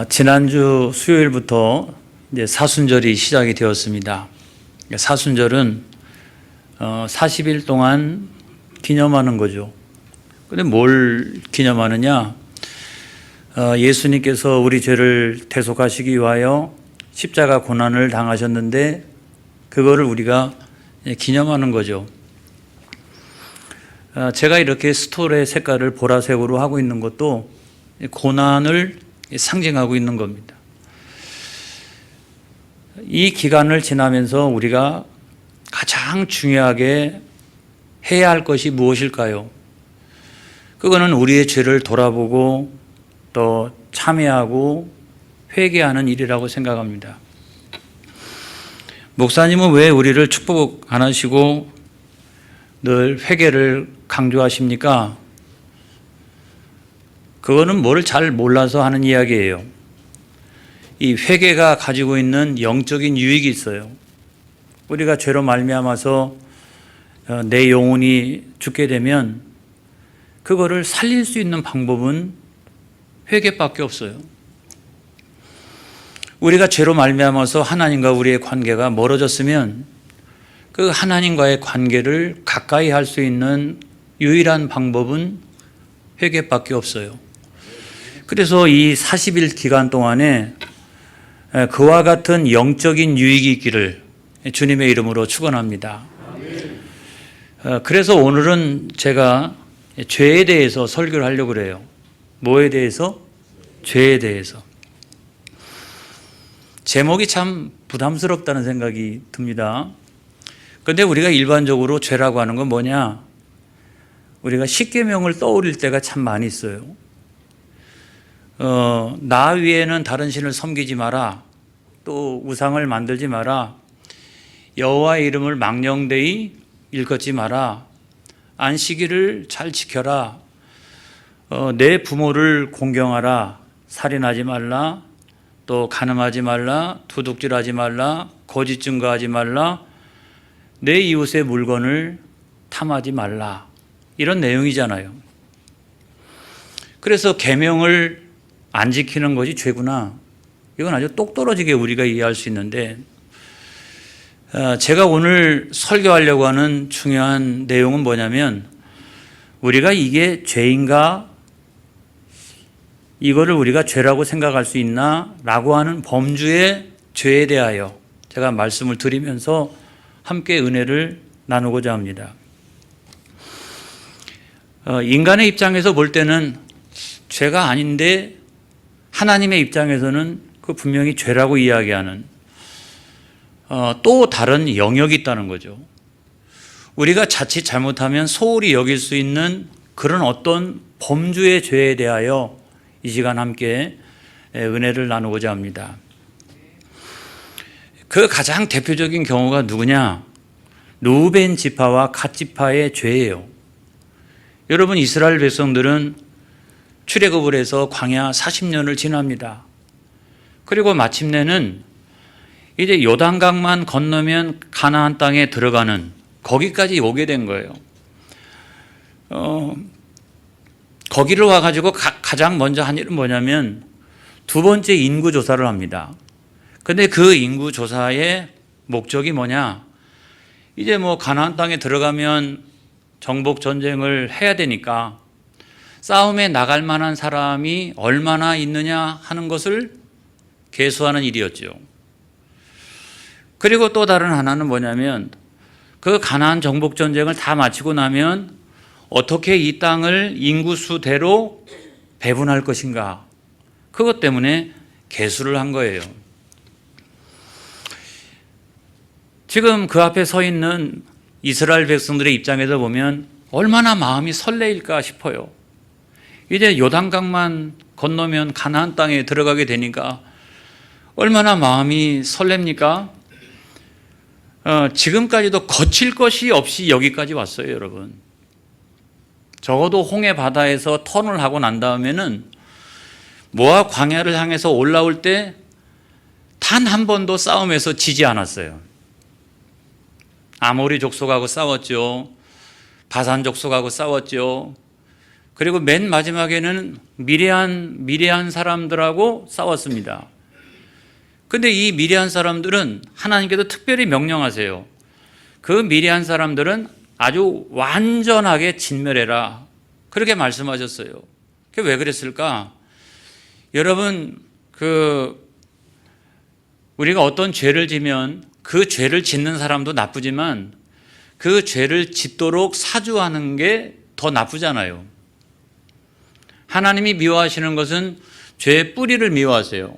지난주 수요일부터 이제 사순절이 시작이 되었습니다. 사순절은 40일 동안 기념하는 거죠. 근데 뭘 기념하느냐? 예수님께서 우리 죄를 대속하시기 위하여 십자가 고난을 당하셨는데 그거를 우리가 기념하는 거죠. 제가 이렇게 스톨의 색깔을 보라색으로 하고 있는 것도 고난을 상징하고 있는 겁니다. 이 기간을 지나면서 우리가 가장 중요하게 해야 할 것이 무엇일까요? 그거는 우리의 죄를 돌아보고 또 참회하고 회개하는 일이라고 생각합니다. 목사님은 왜 우리를 축복 안 하시고 늘 회개를 강조하십니까? 그거는 뭘 잘 몰라서 하는 이야기예요. 이 회개가 가지고 있는 영적인 유익이 있어요. 우리가 죄로 말미암아서 내 영혼이 죽게 되면 그거를 살릴 수 있는 방법은 회개밖에 없어요. 우리가 죄로 말미암아서 하나님과 우리의 관계가 멀어졌으면 그 하나님과의 관계를 가까이 할 수 있는 유일한 방법은 회개밖에 없어요. 그래서 이 40일 기간 동안에 그와 같은 영적인 유익이 있기를 주님의 이름으로 축원합니다. 그래서 오늘은 제가 죄에 대해서 설교를 하려고 그래요. 뭐에 대해서? 죄에 대해서. 제목이 참 부담스럽다는 생각이 듭니다. 그런데 우리가 일반적으로 죄라고 하는 건 뭐냐? 우리가 십계명을 떠올릴 때가 참 많이 있어요. 나 위에는 다른 신을 섬기지 마라. 또 우상을 만들지 마라. 여호와의 이름을 망령되이 일컫지 마라. 안식일을 잘 지켜라. 내 부모를 공경하라. 살인하지 말라. 또 간음하지 말라. 도둑질하지 말라. 거짓 증거하지 말라. 내 이웃의 물건을 탐하지 말라. 이런 내용이잖아요. 그래서 계명을 안 지키는 것이 죄구나. 이건 아주 똑떨어지게 우리가 이해할 수 있는데, 제가 오늘 설교하려고 하는 중요한 내용은 뭐냐면, 우리가 이게 죄인가? 이거를 우리가 죄라고 생각할 수 있나? 라고 하는 범주의 죄에 대하여 제가 말씀을 드리면서 함께 은혜를 나누고자 합니다. 인간의 입장에서 볼 때는 죄가 아닌데 하나님의 입장에서는 그 분명히 죄라고 이야기하는 또 다른 영역이 있다는 거죠. 우리가 자칫 잘못하면 소홀히 여길 수 있는 그런 어떤 범주의 죄에 대하여 이 시간 함께 은혜를 나누고자 합니다. 그 가장 대표적인 경우가 누구냐? 르우벤 지파와 갓 지파의 죄예요. 여러분, 이스라엘 백성들은 출애굽을 해서 광야 40년을 지납니다. 그리고 마침내는 이제 요단강만 건너면 가나안 땅에 들어가는 거기까지 오게 된 거예요. 거기를 와가지고 가장 먼저 한 일은 뭐냐면 두 번째 인구 조사를 합니다. 근데 그 인구 조사의 목적이 뭐냐? 이제 가나안 땅에 들어가면 정복 전쟁을 해야 되니까 싸움에 나갈 만한 사람이 얼마나 있느냐 하는 것을 계수하는 일이었죠. 그리고 또 다른 하나는 뭐냐면 그 가나안 정복 전쟁을 다 마치고 나면 어떻게 이 땅을 인구수대로 배분할 것인가? 그것 때문에 계수를 한 거예요. 지금 그 앞에 서 있는 이스라엘 백성들의 입장에서 보면 얼마나 마음이 설레일까 싶어요. 이제 요단강만 건너면 가나안 땅에 들어가게 되니까 얼마나 마음이 설렙니까? 지금까지도 거칠 것이 없이 여기까지 왔어요, 여러분. 적어도 홍해 바다에서 턴을 하고 난 다음에는 모압 광야를 향해서 올라올 때 단 한 번도 싸움에서 지지 않았어요. 아모리 족속하고 싸웠죠. 바산 족속하고 싸웠죠. 그리고 맨 마지막에는 미디안 사람들하고 싸웠습니다. 근데 이 미디안 사람들은 하나님께서 특별히 명령하세요. 그 미디안 사람들은 아주 완전하게 진멸해라. 그렇게 말씀하셨어요. 그게 왜 그랬을까? 여러분, 우리가 어떤 죄를 지면 그 죄를 짓는 사람도 나쁘지만 그 죄를 짓도록 사주하는 게 더 나쁘잖아요. 하나님이 미워하시는 것은 죄의 뿌리를 미워하세요.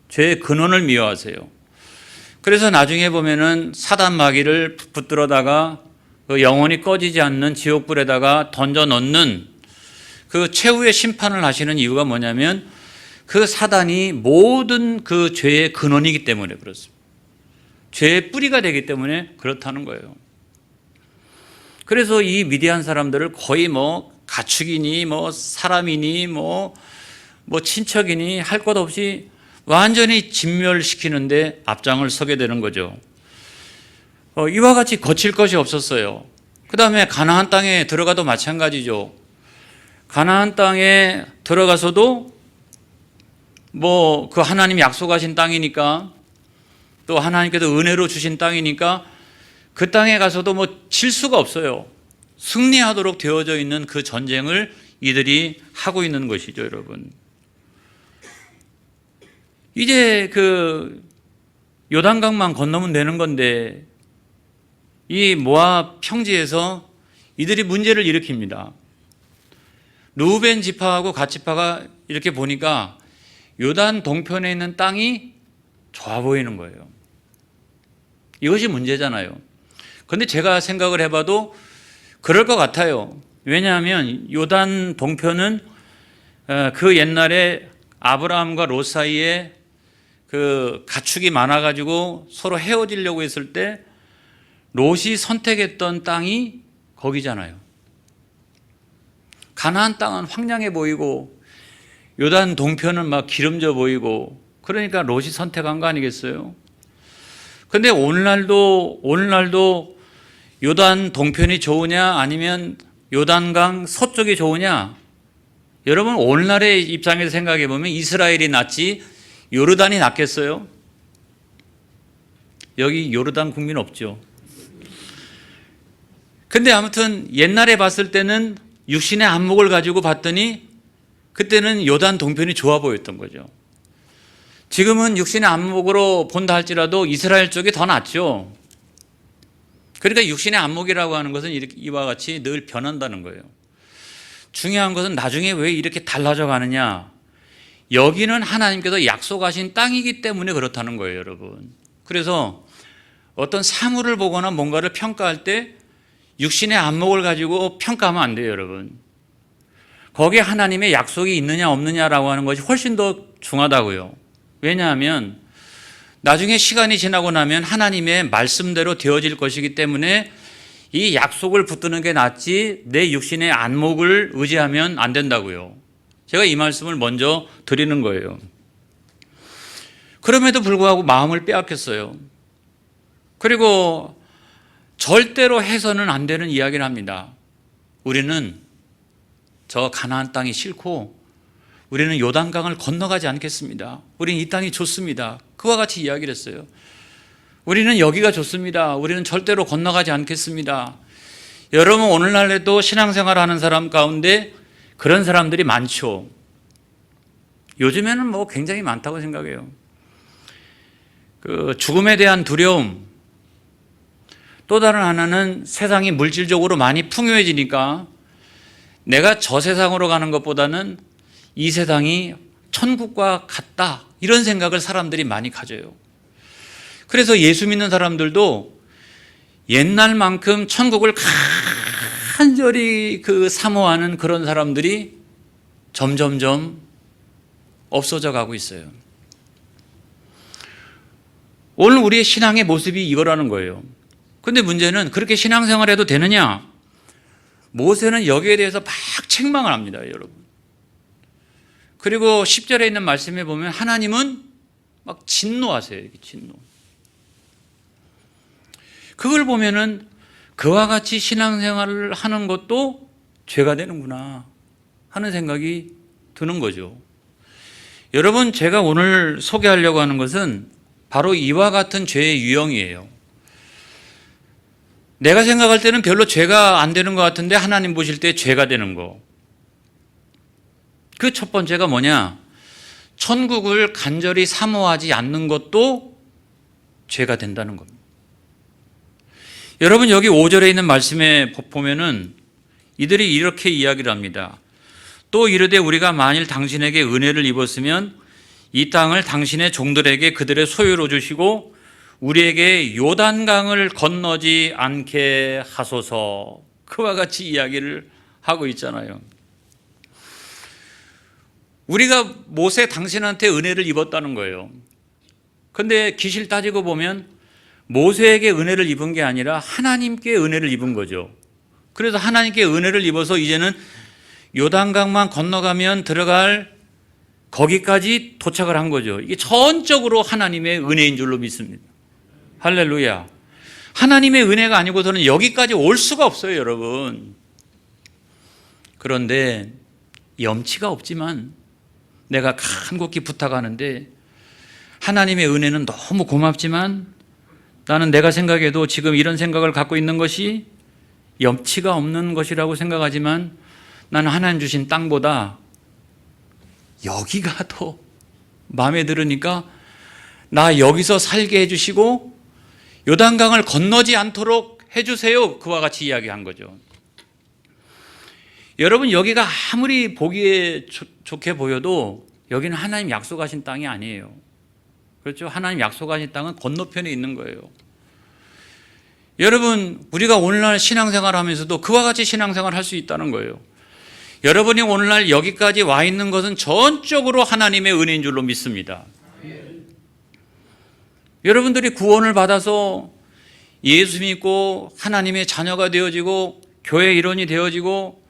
죄의 근원을 미워하세요. 그래서 나중에 보면은 사단 마귀를 붙들어다가 영원히 꺼지지 않는 지옥불에다가 던져 넣는 그 최후의 심판을 하시는 이유가 뭐냐면 그 사단이 모든 그 죄의 근원이기 때문에 그렇습니다. 죄의 뿌리가 되기 때문에 그렇다는 거예요. 그래서 이 미디안 사람들을 거의 가축이니 사람이니 친척이니 할 것 없이 완전히 진멸시키는데 앞장을 서게 되는 거죠. 이와 같이 거칠 것이 없었어요. 그 다음에 가나안 땅에 들어가도 마찬가지죠. 가나안 땅에 들어가서도 그 하나님이 약속하신 땅이니까 또 하나님께서 은혜로 주신 땅이니까 그 땅에 가서도 질 수가 없어요. 승리하도록 되어져 있는 그 전쟁을 이들이 하고 있는 것이죠, 여러분. 이제 요단강만 건너면 되는 건데 이 모압 평지에서 이들이 문제를 일으킵니다. 르우벤 지파하고 갓 지파가 이렇게 보니까 요단 동편에 있는 땅이 좋아 보이는 거예요. 이것이 문제잖아요. 그런데 제가 생각을 해봐도 그럴 것 같아요. 왜냐하면 요단 동편은 그 옛날에 아브라함과 롯 사이에 가축이 많아가지고 서로 헤어지려고 했을 때 롯이 선택했던 땅이 거기잖아요. 가나안 땅은 황량해 보이고 요단 동편은 기름져 보이고 그러니까 롯이 선택한 거 아니겠어요? 근데 오늘날도 요단 동편이 좋으냐 아니면 요단강 서쪽이 좋으냐? 여러분 오늘날의 입장에서 생각해 보면 이스라엘이 낫지 요르단이 낫겠어요? 여기 요르단 국민 없죠. 근데 아무튼 옛날에 봤을 때는 육신의 안목을 가지고 봤더니 그때는 요단 동편이 좋아 보였던 거죠. 지금은 육신의 안목으로 본다 할지라도 이스라엘 쪽이 더 낫죠. 그러니까 육신의 안목이라고 하는 것은 이와 같이 늘 변한다는 거예요. 중요한 것은 나중에 왜 이렇게 달라져 가느냐. 여기는 하나님께서 약속하신 땅이기 때문에 그렇다는 거예요, 여러분. 그래서 어떤 사물을 보거나 뭔가를 평가할 때 육신의 안목을 가지고 평가하면 안 돼요, 여러분. 거기에 하나님의 약속이 있느냐 없느냐라고 하는 것이 훨씬 더 중요하다고요. 왜냐하면 나중에 시간이 지나고 나면 하나님의 말씀대로 되어질 것이기 때문에 이 약속을 붙드는 게 낫지 내 육신의 안목을 의지하면 안 된다고요. 제가 이 말씀을 먼저 드리는 거예요. 그럼에도 불구하고 마음을 빼앗겼어요. 그리고 절대로 해서는 안 되는 이야기를 합니다. 우리는 저 가나안 땅이 싫고 우리는 요단강을 건너가지 않겠습니다. 우리는 이 땅이 좋습니다. 그와 같이 이야기를 했어요. 우리는 여기가 좋습니다. 우리는 절대로 건너가지 않겠습니다. 여러분 오늘날에도 신앙생활하는 사람 가운데 그런 사람들이 많죠. 요즘에는 굉장히 많다고 생각해요. 죽음에 대한 두려움. 또 다른 하나는 세상이 물질적으로 많이 풍요해지니까 내가 저 세상으로 가는 것보다는 이 세상이 천국과 같다. 이런 생각을 사람들이 많이 가져요. 그래서 예수 믿는 사람들도 옛날만큼 천국을 간절히 사모하는 그런 사람들이 점점점 없어져 가고 있어요. 오늘 우리의 신앙의 모습이 이거라는 거예요. 근데 문제는 그렇게 신앙생활 해도 되느냐? 모세는 여기에 대해서 막 책망을 합니다, 여러분. 그리고 10절에 있는 말씀에 보면 하나님은 막 진노하세요, 진노. 그걸 보면은 그와 같이 신앙생활을 하는 것도 죄가 되는구나. 하는 생각이 드는 거죠. 여러분, 제가 오늘 소개하려고 하는 것은 바로 이와 같은 죄의 유형이에요. 내가 생각할 때는 별로 죄가 안 되는 것 같은데 하나님 보실 때 죄가 되는 거. 그 첫 번째가 뭐냐? 천국을 간절히 사모하지 않는 것도 죄가 된다는 겁니다. 여러분, 여기 5절에 있는 말씀에 보면은 이들이 이렇게 이야기를 합니다. 또 이르되 우리가 만일 당신에게 은혜를 입었으면 이 땅을 당신의 종들에게 그들의 소유로 주시고 우리에게 요단강을 건너지 않게 하소서. 그와 같이 이야기를 하고 있잖아요. 우리가 모세 당신한테 은혜를 입었다는 거예요. 그런데 기실 따지고 보면 모세에게 은혜를 입은 게 아니라 하나님께 은혜를 입은 거죠. 그래서 하나님께 은혜를 입어서 이제는 요단강만 건너가면 들어갈 거기까지 도착을 한 거죠. 이게 전적으로 하나님의 은혜인 줄로 믿습니다. 할렐루야. 하나님의 은혜가 아니고서는 여기까지 올 수가 없어요, 여러분. 그런데 염치가 없지만 내가 간곡히 부탁하는데 하나님의 은혜는 너무 고맙지만 나는 내가 생각해도 지금 이런 생각을 갖고 있는 것이 염치가 없는 것이라고 생각하지만 나는 하나님 주신 땅보다 여기가 더 마음에 들으니까 나 여기서 살게 해주시고 요단강을 건너지 않도록 해주세요. 그와 같이 이야기한 거죠. 여러분, 여기가 아무리 보기에 좋게 보여도 여기는 하나님 약속하신 땅이 아니에요. 그렇죠? 하나님 약속하신 땅은 건너편에 있는 거예요. 여러분, 우리가 오늘날 신앙생활 하면서도 그와 같이 신앙생활 할 수 있다는 거예요. 여러분이 오늘날 여기까지 와 있는 것은 전적으로 하나님의 은혜인 줄로 믿습니다. 여러분들이 구원을 받아서 예수 믿고 하나님의 자녀가 되어지고 교회 일원이 되어지고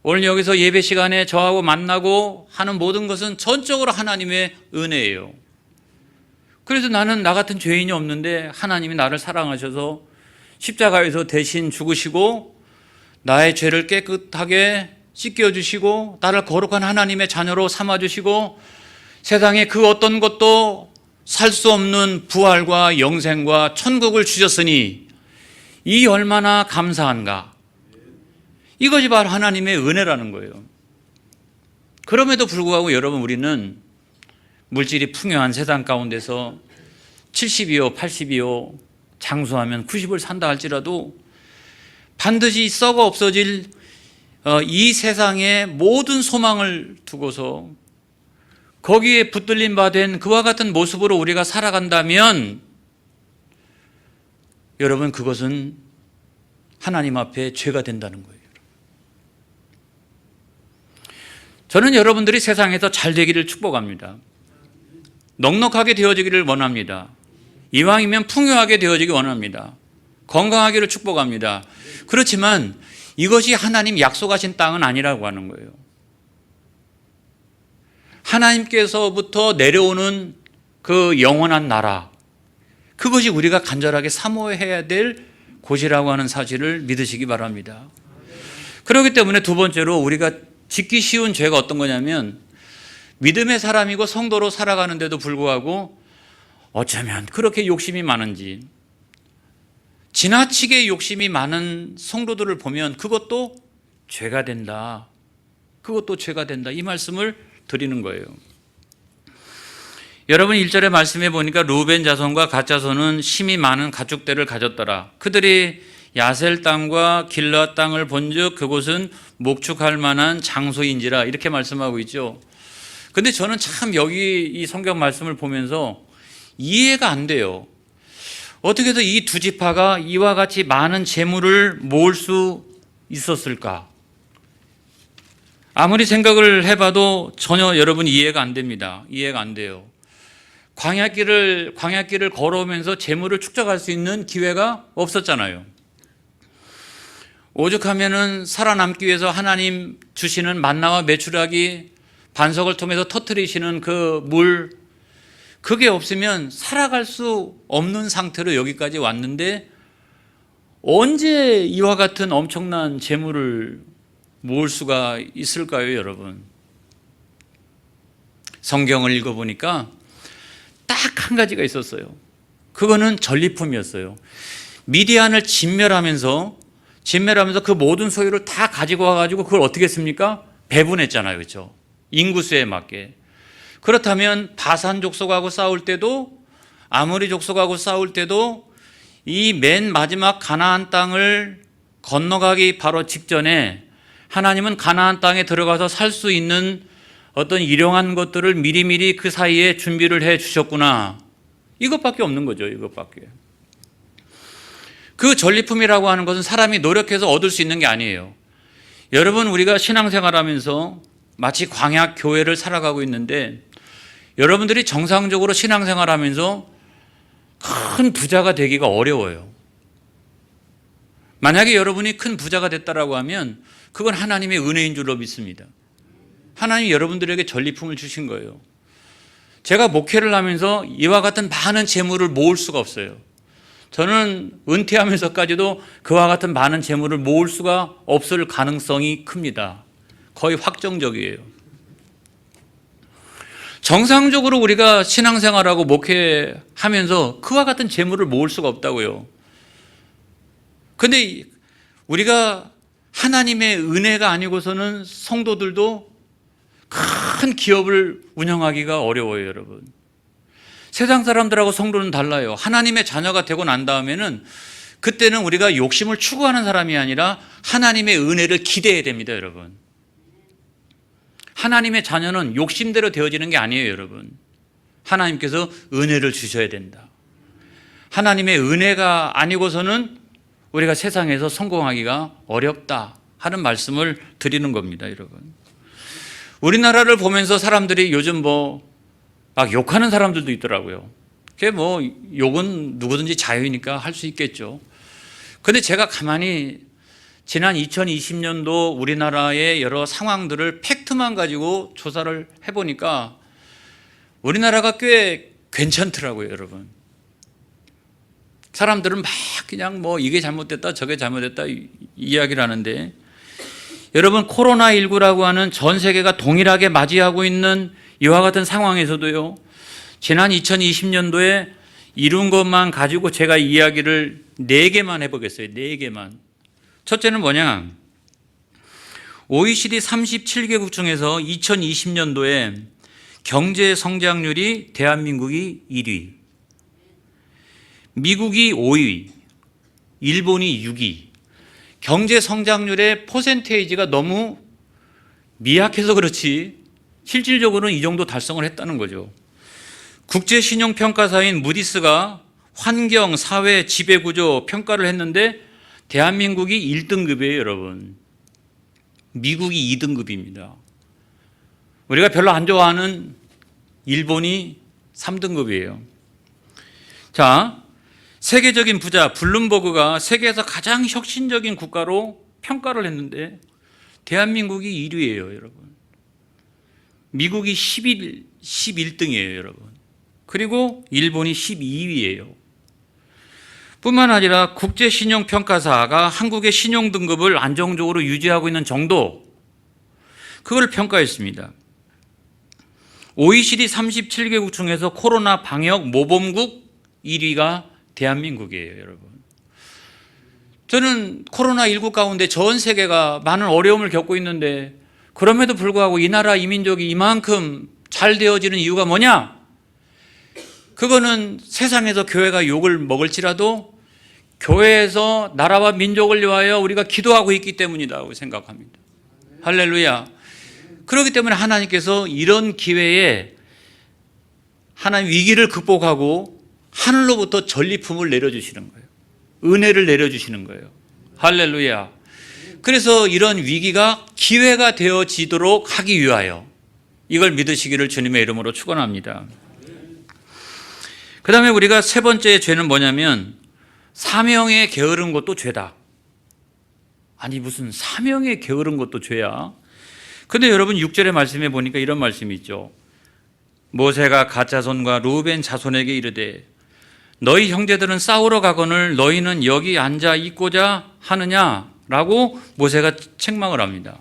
오늘 여기서 예배 시간에 저하고 만나고 하는 모든 것은 전적으로 하나님의 은혜예요. 그래서 나는 나 같은 죄인이 없는데 하나님이 나를 사랑하셔서 십자가에서 대신 죽으시고 나의 죄를 깨끗하게 씻겨주시고 나를 거룩한 하나님의 자녀로 삼아주시고 세상에 그 어떤 것도 살 수 없는 부활과 영생과 천국을 주셨으니 이 얼마나 감사한가. 이것이 바로 하나님의 은혜라는 거예요. 그럼에도 불구하고 여러분, 우리는 물질이 풍요한 세상 가운데서 70이요 80이요 장수하면 90을 산다 할지라도 반드시 썩어 없어질 이 세상의 모든 소망을 두고서 거기에 붙들림 바 된 그와 같은 모습으로 우리가 살아간다면 여러분, 그것은 하나님 앞에 죄가 된다는 거예요. 저는 여러분들이 세상에서 잘 되기를 축복합니다. 넉넉하게 되어지기를 원합니다. 이왕이면 풍요하게 되어지기 원합니다. 건강하기를 축복합니다. 그렇지만 이것이 하나님 약속하신 땅은 아니라고 하는 거예요. 하나님께서부터 내려오는 그 영원한 나라, 그것이 우리가 간절하게 사모해야 될 곳이라고 하는 사실을 믿으시기 바랍니다. 그렇기 때문에 두 번째로 우리가 짓기 쉬운 죄가 어떤 거냐면 믿음의 사람이고 성도로 살아가는데도 불구하고 어쩌면 그렇게 욕심이 많은지 지나치게 욕심이 많은 성도들을 보면 그것도 죄가 된다. 그것도 죄가 된다. 이 말씀을 드리는 거예요. 여러분, 1절의 말씀에 보니까 루벤 자손과 갓 자손은 심이 많은 가축대를 가졌더라. 그들이 야셀 땅과 길르앗 땅을 본즉 그곳은 목축할 만한 장소인지라, 이렇게 말씀하고 있죠. 근데 저는 참 여기 이 성경 말씀을 보면서 이해가 안 돼요. 어떻게 해서 이 두 지파가 이와 같이 많은 재물을 모을 수 있었을까? 아무리 생각을 해봐도 전혀 여러분 이해가 안 됩니다. 이해가 안 돼요. 광야길을 걸어오면서 재물을 축적할 수 있는 기회가 없었잖아요. 오죽하면은 살아남기 위해서 하나님 주시는 만나와 메추라기 반석을 통해서 터뜨리시는 그 물, 그게 없으면 살아갈 수 없는 상태로 여기까지 왔는데 언제 이와 같은 엄청난 재물을 모을 수가 있을까요, 여러분? 성경을 읽어보니까 딱 한 가지가 있었어요. 그거는 전리품이었어요. 미디안을 진멸하면서 그 모든 소유를 다 가지고 와가지고 그걸 어떻게 했습니까? 배분했잖아요. 그렇죠? 인구수에 맞게. 그렇다면 바산 족속하고 싸울 때도, 아모리 족속하고 싸울 때도 이 맨 마지막 가나안 땅을 건너가기 바로 직전에 하나님은 가나안 땅에 들어가서 살 수 있는 어떤 일용한 것들을 미리미리 그 사이에 준비를 해 주셨구나. 이것밖에 없는 거죠. 이것밖에. 그 전리품이라고 하는 것은 사람이 노력해서 얻을 수 있는 게 아니에요. 여러분, 우리가 신앙생활하면서 마치 광야 교회를 살아가고 있는데, 여러분들이 정상적으로 신앙생활하면서 큰 부자가 되기가 어려워요. 만약에 여러분이 큰 부자가 됐다라고 하면 그건 하나님의 은혜인 줄로 믿습니다. 하나님이 여러분들에게 전리품을 주신 거예요. 제가 목회를 하면서 이와 같은 많은 재물을 모을 수가 없어요. 저는 은퇴하면서까지도 그와 같은 많은 재물을 모을 수가 없을 가능성이 큽니다. 거의 확정적이에요. 정상적으로 우리가 신앙생활하고 목회하면서 그와 같은 재물을 모을 수가 없다고요. 그런데 우리가 하나님의 은혜가 아니고서는 성도들도 큰 기업을 운영하기가 어려워요, 여러분. 세상 사람들하고 성도는 달라요. 하나님의 자녀가 되고 난 다음에는 그때는 우리가 욕심을 추구하는 사람이 아니라 하나님의 은혜를 기대해야 됩니다, 여러분. 하나님의 자녀는 욕심대로 되어지는 게 아니에요, 여러분. 하나님께서 은혜를 주셔야 된다. 하나님의 은혜가 아니고서는 우리가 세상에서 성공하기가 어렵다 하는 말씀을 드리는 겁니다, 여러분. 우리나라를 보면서 사람들이 요즘 막 욕하는 사람들도 있더라고요. 그게 욕은 누구든지 자유니까 할 수 있겠죠. 그런데 제가 가만히 지난 2020년도 우리나라의 여러 상황들을 팩트만 가지고 조사를 해보니까 우리나라가 꽤 괜찮더라고요, 여러분. 사람들은 막 그냥 이게 잘못됐다 저게 잘못됐다 이야기를 하는데, 여러분, 코로나19라고 하는 전 세계가 동일하게 맞이하고 있는 이와 같은 상황에서도요, 지난 2020년도에 이룬 것만 가지고 제가 이야기를 4개만 해보겠어요. 4개만. 첫째는 뭐냐? OECD 37개국 중에서 2020년도에 경제 성장률이 대한민국이 1위, 미국이 5위, 일본이 6위. 경제 성장률의 퍼센테이지가 너무 미약해서 그렇지 실질적으로는 이 정도 달성을 했다는 거죠. 국제신용평가사인 무디스가 환경, 사회, 지배구조 평가를 했는데 대한민국이 1등급이에요, 여러분. 미국이 2등급입니다. 우리가 별로 안 좋아하는 일본이 3등급이에요. 자, 세계적인 부자 블룸버그가 세계에서 가장 혁신적인 국가로 평가를 했는데 대한민국이 1위예요, 여러분. 미국이 11등이에요, 여러분. 그리고 일본이 12위예요. 뿐만 아니라 국제신용평가사가 한국의 신용등급을 안정적으로 유지하고 있는 정도, 그걸 평가했습니다. OECD 37개국 중에서 코로나 방역 모범국 1위가 대한민국이에요, 여러분. 저는 코로나19 가운데 전 세계가 많은 어려움을 겪고 있는데 그럼에도 불구하고 이 나라 이민족이 이만큼 잘 되어지는 이유가 뭐냐? 그거는 세상에서 교회가 욕을 먹을지라도 교회에서 나라와 민족을 위하여 우리가 기도하고 있기 때문이라고 생각합니다. 할렐루야. 그렇기 때문에 하나님께서 이런 기회에 하나님 위기를 극복하고 하늘로부터 전리품을 내려주시는 거예요. 은혜를 내려주시는 거예요. 할렐루야. 그래서 이런 위기가 기회가 되어지도록 하기 위하여 이걸 믿으시기를 주님의 이름으로 축원합니다. 그 다음에 우리가 세 번째 죄는 뭐냐면 사명에 게으른 것도 죄다. 아니 무슨 사명에 게으른 것도 죄야? 근데 여러분 6절의 말씀에 보니까 이런 말씀이 있죠. 모세가 갓 자손과 루벤 자손에게 이르되 너희 형제들은 싸우러 가거늘 너희는 여기 앉아 있고자 하느냐라고 모세가 책망을 합니다.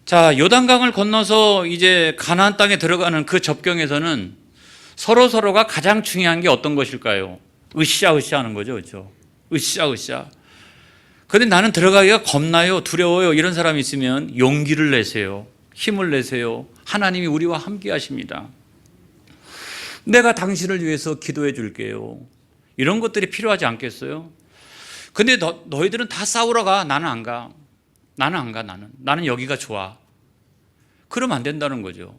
자, 요단강을 건너서 이제 가나안 땅에 들어가는 그 접경에서는 서로가 가장 중요한 게 어떤 것일까요? 으쌰으쌰 하는 거죠. 그렇죠? 으쌰으쌰. 그런데 나는 들어가기가 겁나요, 두려워요, 이런 사람이 있으면 용기를 내세요. 힘을 내세요. 하나님이 우리와 함께 하십니다. 내가 당신을 위해서 기도해 줄게요. 이런 것들이 필요하지 않겠어요? 근데 너희들은 다 싸우러 가. 나는 안 가. 나는 여기가 좋아. 그러면 안 된다는 거죠.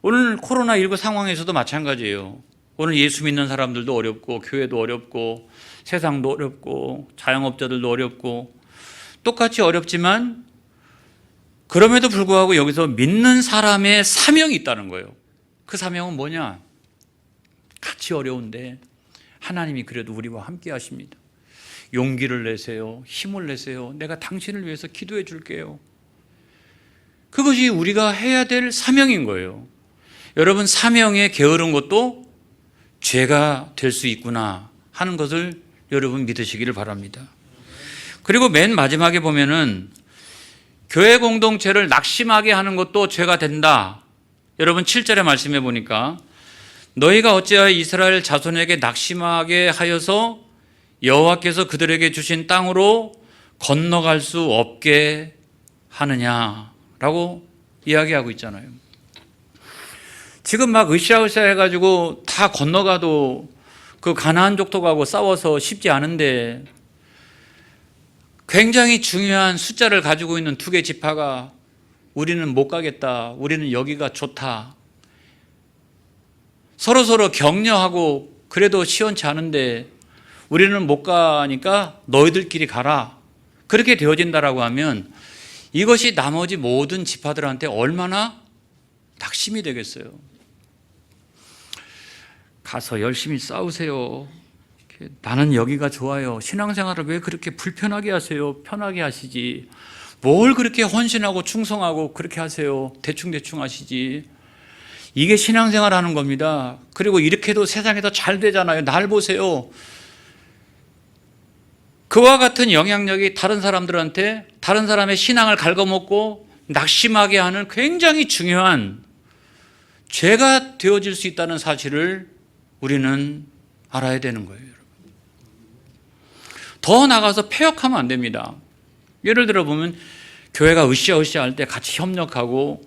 오늘 코로나19 상황에서도 마찬가지예요. 오늘 예수 믿는 사람들도 어렵고, 교회도 어렵고, 세상도 어렵고, 자영업자들도 어렵고, 똑같이 어렵지만 그럼에도 불구하고 여기서 믿는 사람의 사명이 있다는 거예요. 그 사명은 뭐냐? 같이 어려운데 하나님이 그래도 우리와 함께 하십니다. 용기를 내세요. 힘을 내세요. 내가 당신을 위해서 기도해 줄게요. 그것이 우리가 해야 될 사명인 거예요. 여러분, 사명에 게으른 것도 죄가 될 수 있구나 하는 것을 여러분 믿으시기를 바랍니다. 그리고 맨 마지막에 보면은 교회 공동체를 낙심하게 하는 것도 죄가 된다. 여러분 7절의 말씀해 보니까 너희가 어찌하여 이스라엘 자손에게 낙심하게 하여서 여호와께서 그들에게 주신 땅으로 건너갈 수 없게 하느냐라고 이야기하고 있잖아요. 지금 막 으쌰으쌰 해가지고 다 건너가도 그 가나안 족속하고 싸워서 쉽지 않은데 굉장히 중요한 숫자를 가지고 있는 두 개 지파가 우리는 못 가겠다. 우리는 여기가 좋다. 서로 격려하고 그래도 시원치 않은데 우리는 못 가니까 너희들끼리 가라. 그렇게 되어진다라고 하면 이것이 나머지 모든 지파들한테 얼마나 낙심이 되겠어요. 가서 열심히 싸우세요. 나는 여기가 좋아요. 신앙생활을 왜 그렇게 불편하게 하세요? 편하게 하시지. 뭘 그렇게 헌신하고 충성하고 그렇게 하세요? 대충 하시지. 이게 신앙생활 하는 겁니다. 그리고 이렇게 해도 세상에 더 잘 되잖아요. 날 보세요. 그와 같은 영향력이 다른 사람들한테 다른 사람의 신앙을 갉아먹고 낙심하게 하는 굉장히 중요한 죄가 되어질 수 있다는 사실을 우리는 알아야 되는 거예요. 여러분. 더 나가서 폐역하면 안 됩니다. 예를 들어 보면 교회가 으쌰으쌰 할 때 같이 협력하고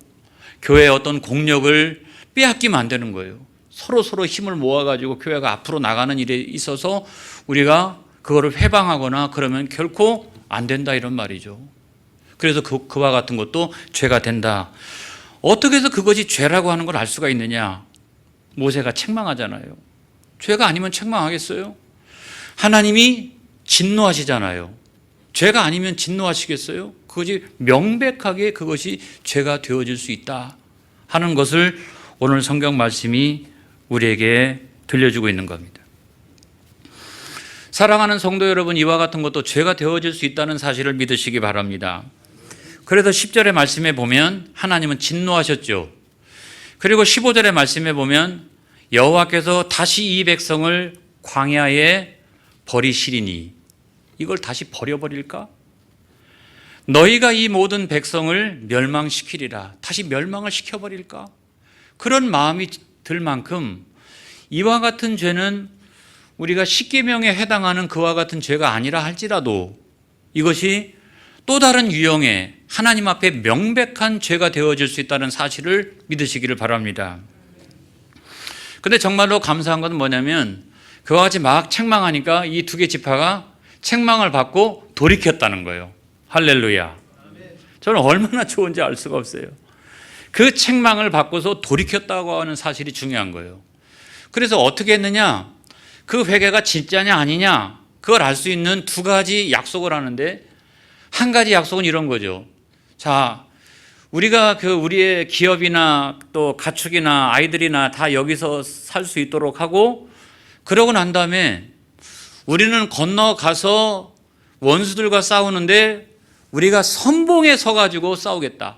교회의 어떤 공력을 빼앗기면 안 되는 거예요. 서로 힘을 모아가지고 교회가 앞으로 나가는 일에 있어서 우리가 그거를 회방하거나 그러면 결코 안 된다 이런 말이죠. 그래서 그와 같은 것도 죄가 된다. 어떻게 해서 그것이 죄라고 하는 걸 알 수가 있느냐? 모세가 책망하잖아요. 죄가 아니면 책망하겠어요? 하나님이 진노하시잖아요. 죄가 아니면 진노하시겠어요? 그것이 명백하게 그것이 죄가 되어질 수 있다 하는 것을 오늘 성경 말씀이 우리에게 들려주고 있는 겁니다. 사랑하는 성도 여러분, 이와 같은 것도 죄가 되어질 수 있다는 사실을 믿으시기 바랍니다. 그래서 10절의 말씀에 보면 하나님은 진노하셨죠. 그리고 15절의 말씀에 보면 여호와께서 다시 이 백성을 광야에 버리시리니, 이걸 다시 버려버릴까? 너희가 이 모든 백성을 멸망시키리라. 다시 멸망을 시켜버릴까? 그런 마음이 들 만큼 이와 같은 죄는 우리가 십계명에 해당하는 그와 같은 죄가 아니라 할지라도 이것이 또 다른 유형의 하나님 앞에 명백한 죄가 되어질 수 있다는 사실을 믿으시기를 바랍니다. 근데 정말로 감사한 건 뭐냐면 그와 같이 막 책망하니까 이 두 개 지파가 책망을 받고 돌이켰다는 거예요. 할렐루야. 저는 얼마나 좋은지 알 수가 없어요. 그 책망을 받고서 돌이켰다고 하는 사실이 중요한 거예요. 그래서 어떻게 했느냐? 그 회개가 진짜냐 아니냐 그걸 알 수 있는 두 가지 약속을 하는데, 한 가지 약속은 이런 거죠. 자, 우리가 우리의 기업이나 또 가축이나 아이들이나 다 여기서 살 수 있도록 하고, 그러고 난 다음에 우리는 건너가서 원수들과 싸우는데 우리가 선봉에 서가지고 싸우겠다.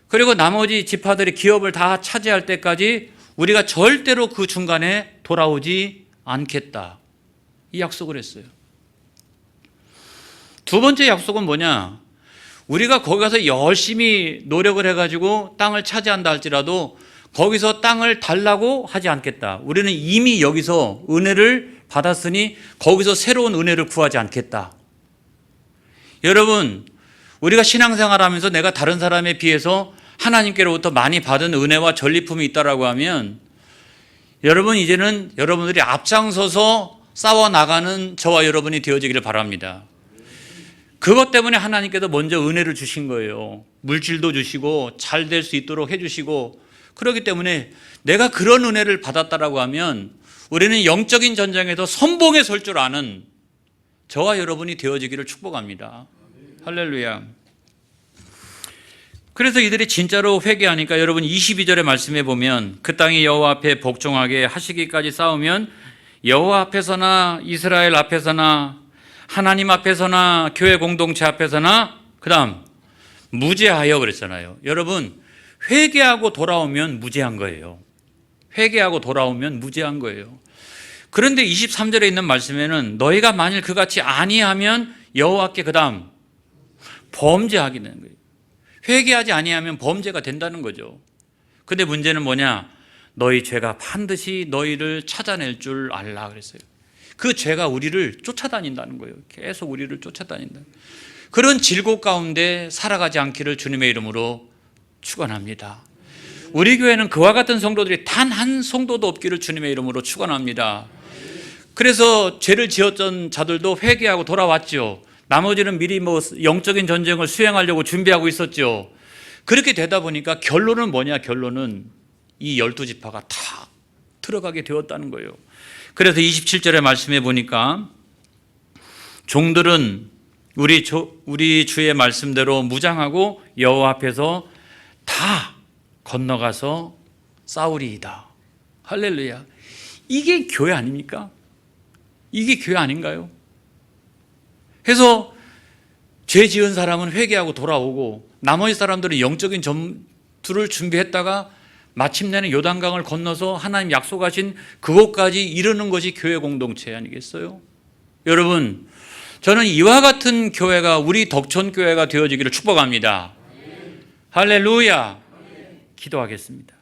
그리고 나머지 지파들이 기업을 다 차지할 때까지 우리가 절대로 그 중간에 돌아오지 않겠다. 이 약속을 했어요. 두 번째 약속은 뭐냐? 우리가 거기 가서 열심히 노력을 해가지고 땅을 차지한다 할지라도 거기서 땅을 달라고 하지 않겠다. 우리는 이미 여기서 은혜를 받았으니 거기서 새로운 은혜를 구하지 않겠다. 여러분, 우리가 신앙생활 하면서 내가 다른 사람에 비해서 하나님께로부터 많이 받은 은혜와 전리품이 있다라고 하면 여러분, 이제는 여러분들이 앞장서서 싸워나가는 저와 여러분이 되어지기를 바랍니다. 그것 때문에 하나님께서 먼저 은혜를 주신 거예요. 물질도 주시고 잘 될 수 있도록 해주시고, 그렇기 때문에 내가 그런 은혜를 받았다라고 하면 우리는 영적인 전쟁에서 선봉에 설 줄 아는 저와 여러분이 되어지기를 축복합니다. 할렐루야. 그래서 이들이 진짜로 회개하니까 여러분 22절의 말씀에 보면 그 땅이 여호와 앞에 복종하게 하시기까지 싸우면 여호와 앞에서나 이스라엘 앞에서나 하나님 앞에서나 교회 공동체 앞에서나 그 다음 무죄하여 그랬잖아요. 여러분, 회개하고 돌아오면 무죄한 거예요. 회개하고 돌아오면 무죄한 거예요. 그런데 23절에 있는 말씀에는 너희가 만일 그같이 아니하면 여호와께 그 다음 범죄하게 되는 거예요. 회개하지 아니하면 범죄가 된다는 거죠. 근데 문제는 뭐냐? 너희 죄가 반드시 너희를 찾아낼 줄 알라 그랬어요. 그 죄가 우리를 쫓아다닌다는 거예요. 계속 우리를 쫓아다닌다. 그런 질곡 가운데 살아가지 않기를 주님의 이름으로 축원합니다. 우리 교회는 그와 같은 성도들이 단 한 성도도 없기를 주님의 이름으로 축원합니다. 그래서 죄를 지었던 자들도 회개하고 돌아왔죠. 나머지는 미리 영적인 전쟁을 수행하려고 준비하고 있었죠. 그렇게 되다 보니까 결론은 뭐냐? 결론은 이 12지파가 다 들어가게 되었다는 거예요. 그래서 27절의 말씀에 보니까 종들은 우리 주의 말씀대로 무장하고 여호와 앞에서 다 건너가서 싸우리이다. 할렐루야. 이게 교회 아닙니까? 이게 교회 아닌가요? 해서 죄 지은 사람은 회개하고 돌아오고 나머지 사람들은 영적인 전투를 준비했다가 마침내는 요단강을 건너서 하나님 약속하신 그곳까지 이르는 것이 교회 공동체 아니겠어요? 여러분, 저는 이와 같은 교회가 우리 덕천교회가 되어지기를 축복합니다. 할렐루야. 기도하겠습니다.